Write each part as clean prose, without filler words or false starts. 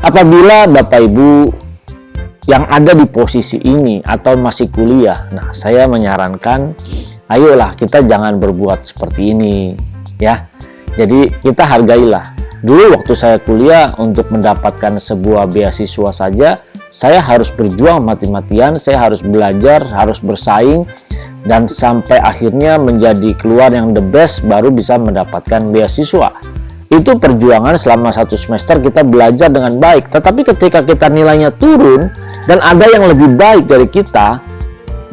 Apabila Bapak Ibu yang ada di posisi ini atau masih kuliah, nah saya menyarankan ayolah kita jangan berbuat seperti ini ya. Jadi kita hargailah. Dulu waktu saya kuliah untuk mendapatkan sebuah beasiswa saja, saya harus berjuang mati-matian, saya harus belajar, harus bersaing, dan sampai akhirnya menjadi keluar yang the best baru bisa mendapatkan beasiswa. Itu perjuangan selama 1 semester kita belajar dengan baik. Tetapi ketika kita nilainya turun dan ada yang lebih baik dari kita,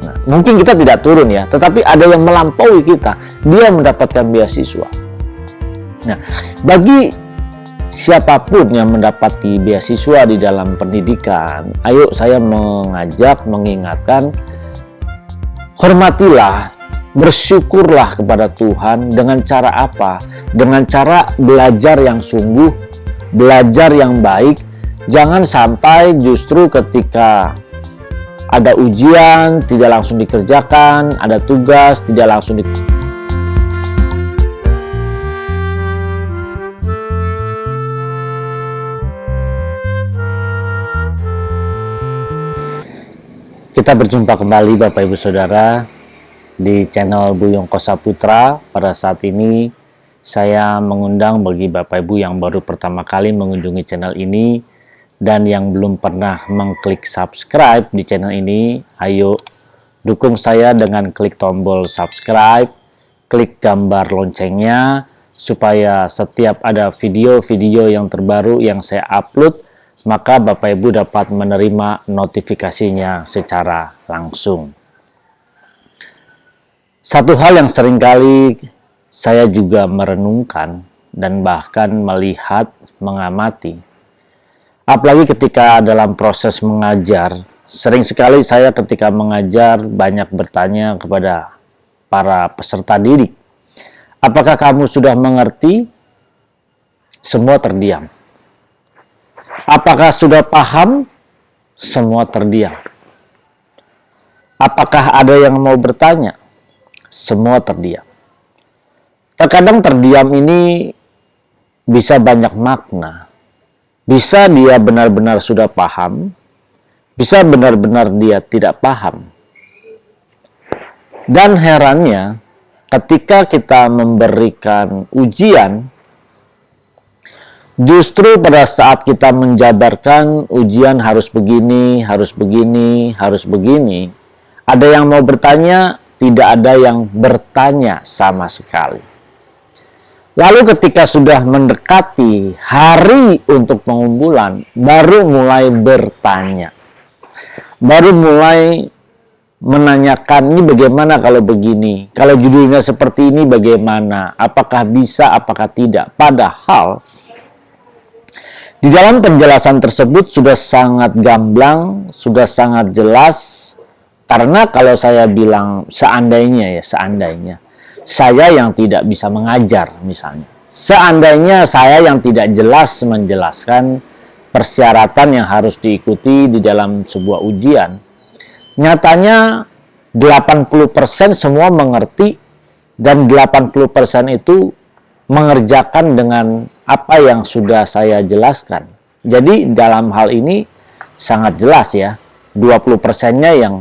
nah, mungkin kita tidak turun ya, tetapi ada yang melampaui kita, dia mendapatkan beasiswa. Nah, bagi siapapun yang mendapati beasiswa di dalam pendidikan, ayo saya mengajak, mengingatkan, hormatilah, bersyukurlah kepada Tuhan. Dengan cara apa? Dengan cara belajar yang sungguh, belajar yang baik. Jangan sampai justru ketika ada ujian tidak langsung dikerjakan, ada tugas tidak langsung Kita berjumpa kembali Bapak Ibu Saudara di channel Buyung Kosa Putra. Pada saat ini saya mengundang bagi Bapak Ibu yang baru pertama kali mengunjungi channel ini dan yang belum pernah mengklik subscribe di channel ini, ayo dukung saya dengan klik tombol subscribe, klik gambar loncengnya supaya setiap ada video-video yang terbaru yang saya upload, maka Bapak Ibu dapat menerima notifikasinya secara langsung. Satu hal yang seringkali saya juga merenungkan dan bahkan melihat, mengamati, apalagi ketika dalam proses mengajar, sering sekali saya ketika mengajar banyak bertanya kepada para peserta didik, apakah kamu sudah mengerti? Semua terdiam. Apakah sudah paham? Semua terdiam. Apakah ada yang mau bertanya? Semua terdiam. Terkadang terdiam ini bisa banyak makna. Bisa dia benar-benar sudah paham, bisa benar-benar dia tidak paham. Dan herannya, ketika kita memberikan ujian, justru pada saat kita menjabarkan ujian harus begini, harus begini, harus begini, ada yang mau bertanya, tidak ada yang bertanya sama sekali. Lalu ketika sudah mendekati hari untuk pengumpulan, baru mulai bertanya. Baru mulai menanyakan, ini bagaimana kalau begini? Kalau judulnya seperti ini bagaimana? Apakah bisa, apakah tidak? Padahal di dalam penjelasan tersebut sudah sangat gamblang, sudah sangat jelas. Karena kalau saya bilang seandainya saya yang tidak bisa mengajar misalnya. Seandainya saya yang tidak jelas menjelaskan persyaratan yang harus diikuti di dalam sebuah ujian. Nyatanya 80% semua mengerti dan 80% itu mengerjakan dengan apa yang sudah saya jelaskan. Jadi dalam hal ini sangat jelas ya, 20%-nya yang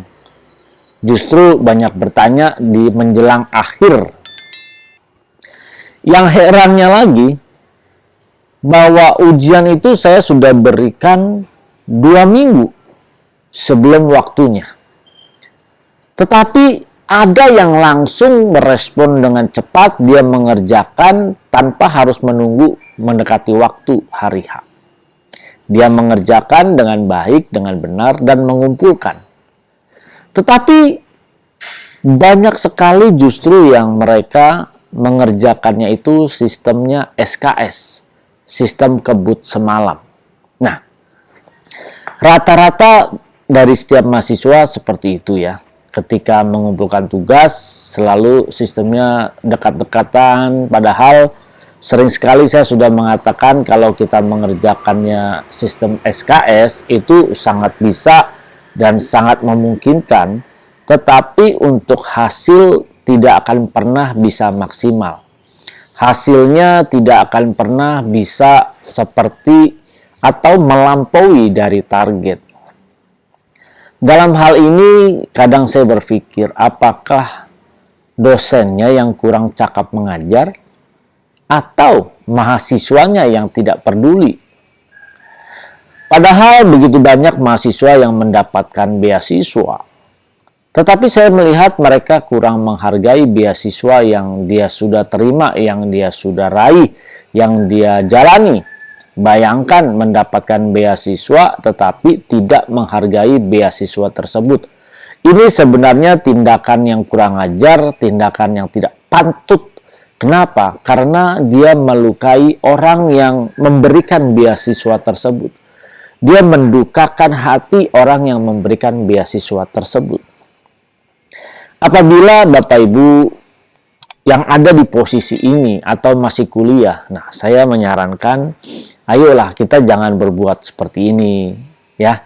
justru banyak bertanya di menjelang akhir. Yang herannya lagi, bahwa ujian itu saya sudah berikan 2 minggu sebelum waktunya. Tetapi ada yang langsung merespon dengan cepat, dia mengerjakan tanpa harus menunggu mendekati waktu hari H. Dia mengerjakan dengan baik, dengan benar, dan mengumpulkan. Tetapi banyak sekali justru yang mereka mengerjakannya itu sistemnya SKS, sistem kebut semalam. Nah, rata-rata dari setiap mahasiswa seperti itu ya. Ketika mengumpulkan tugas selalu sistemnya dekat-dekatan, padahal sering sekali saya sudah mengatakan kalau kita mengerjakannya sistem SKS itu sangat bisa dan sangat memungkinkan, tetapi untuk hasil tidak akan pernah bisa maksimal. Hasilnya tidak akan pernah bisa seperti atau melampaui dari target. Dalam hal ini kadang saya berpikir, apakah dosennya yang kurang cakap mengajar atau mahasiswanya yang tidak peduli? Padahal begitu banyak mahasiswa yang mendapatkan beasiswa, tetapi saya melihat mereka kurang menghargai beasiswa yang dia sudah terima, yang dia sudah raih, yang dia jalani. Bayangkan mendapatkan beasiswa tetapi tidak menghargai beasiswa tersebut. Ini sebenarnya tindakan yang kurang ajar, tindakan yang tidak pantut. Kenapa? Karena dia melukai orang yang memberikan beasiswa tersebut. Dia mendukakan hati orang yang memberikan beasiswa tersebut. Apabila Bapak Ibu yang ada di posisi ini atau masih kuliah, nah saya menyarankan, ayolah kita jangan berbuat seperti ini, ya.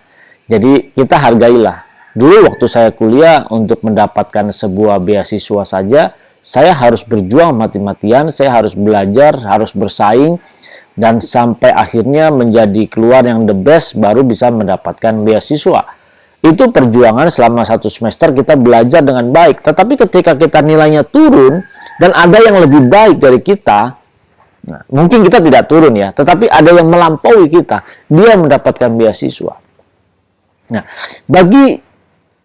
Jadi kita hargailah. Dulu waktu saya kuliah untuk mendapatkan sebuah beasiswa saja, saya harus berjuang mati-matian, saya harus belajar, harus bersaing, dan sampai akhirnya menjadi keluar yang the best baru bisa mendapatkan beasiswa. Itu perjuangan selama 1 semester kita belajar dengan baik. Tetapi ketika kita nilainya turun dan ada yang lebih baik dari kita, nah, mungkin kita tidak turun ya, tetapi ada yang melampaui kita, dia mendapatkan beasiswa. Nah, bagi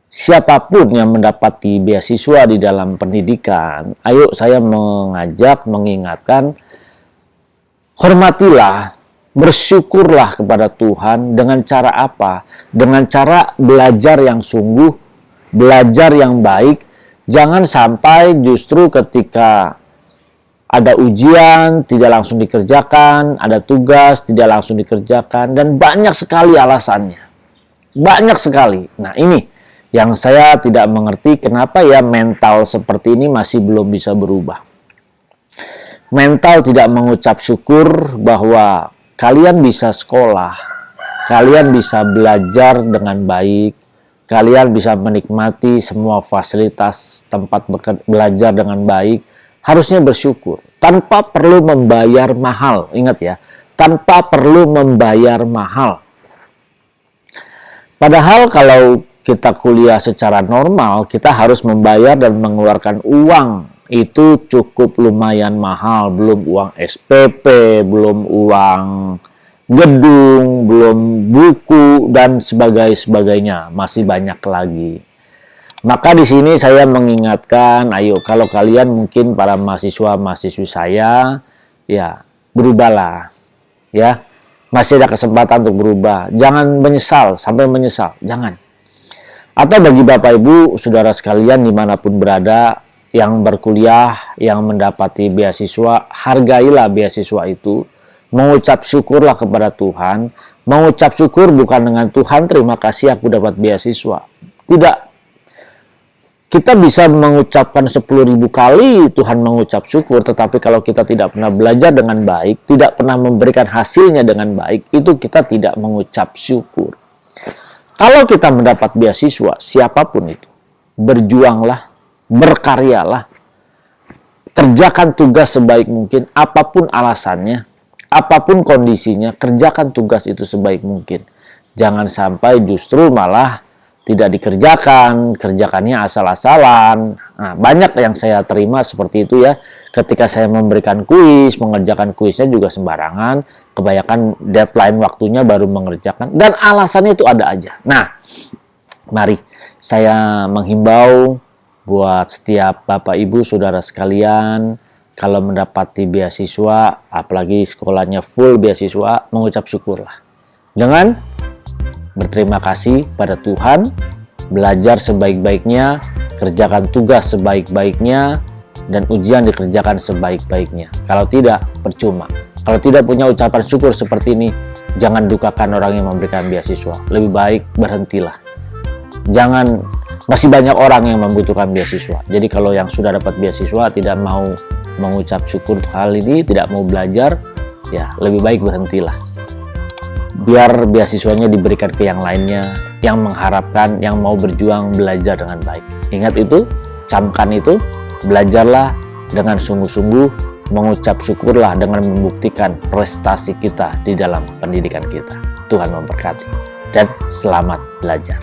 siapapun yang mendapati beasiswa di dalam pendidikan, ayo saya mengajak, mengingatkan, hormatilah, bersyukurlah kepada Tuhan dengan cara apa? Dengan cara belajar yang sungguh, belajar yang baik. Jangan sampai justru ketika ada ujian tidak langsung dikerjakan, ada tugas tidak langsung dikerjakan, dan banyak sekali alasannya. Banyak sekali. Nah, ini yang saya tidak mengerti kenapa ya mental seperti ini masih belum bisa berubah. Mental tidak mengucap syukur bahwa kalian bisa sekolah, kalian bisa belajar dengan baik, kalian bisa menikmati semua fasilitas tempat belajar dengan baik, harusnya bersyukur. Tanpa perlu membayar mahal, ingat ya, tanpa perlu membayar mahal. Padahal kalau kita kuliah secara normal, kita harus membayar dan mengeluarkan uang. Itu cukup lumayan mahal, belum uang SPP, belum uang gedung, belum buku, dan sebagainya. Masih banyak lagi. Maka di sini saya mengingatkan, ayo kalau kalian mungkin para mahasiswa-mahasiswi saya, ya berubahlah. Ya, masih ada kesempatan untuk berubah. Jangan menyesal, sampai menyesal. Jangan. Atau bagi Bapak Ibu, saudara sekalian dimanapun berada, yang berkuliah, yang mendapati beasiswa, hargailah beasiswa itu, mengucap syukurlah kepada Tuhan, mengucap syukur bukan dengan Tuhan, terima kasih aku dapat beasiswa. Tidak. Kita bisa mengucapkan 10.000 kali Tuhan mengucap syukur, tetapi kalau kita tidak pernah belajar dengan baik, tidak pernah memberikan hasilnya dengan baik, itu kita tidak mengucap syukur. Kalau kita mendapat beasiswa, siapapun itu, berjuanglah, berkaryalah, kerjakan tugas sebaik mungkin, apapun alasannya, apapun kondisinya, kerjakan tugas itu sebaik mungkin. Jangan sampai justru malah tidak dikerjakan, kerjakannya asal-asalan. Nah, banyak yang saya terima seperti itu ya, ketika saya memberikan kuis, mengerjakan kuisnya juga sembarangan, kebanyakan deadline waktunya baru mengerjakan, dan alasannya itu ada aja. Nah, mari saya menghimbau buat setiap Bapak Ibu Saudara sekalian, kalau mendapati beasiswa, apalagi sekolahnya full beasiswa, mengucap syukurlah. Dengan berterima kasih pada Tuhan, belajar sebaik-baiknya, kerjakan tugas sebaik-baiknya, dan ujian dikerjakan sebaik-baiknya. Kalau tidak, percuma. Kalau tidak punya ucapan syukur seperti ini, jangan dukakan orang yang memberikan beasiswa. Lebih baik berhentilah. Masih banyak orang yang membutuhkan beasiswa. Jadi kalau yang sudah dapat beasiswa tidak mau mengucap syukur hal ini, tidak mau belajar, ya lebih baik berhentilah. Biar beasiswanya diberikan ke yang lainnya, yang mengharapkan, yang mau berjuang belajar dengan baik. Ingat itu, camkan itu, belajarlah dengan sungguh-sungguh, mengucap syukurlah dengan membuktikan prestasi kita di dalam pendidikan kita. Tuhan memberkati dan selamat belajar.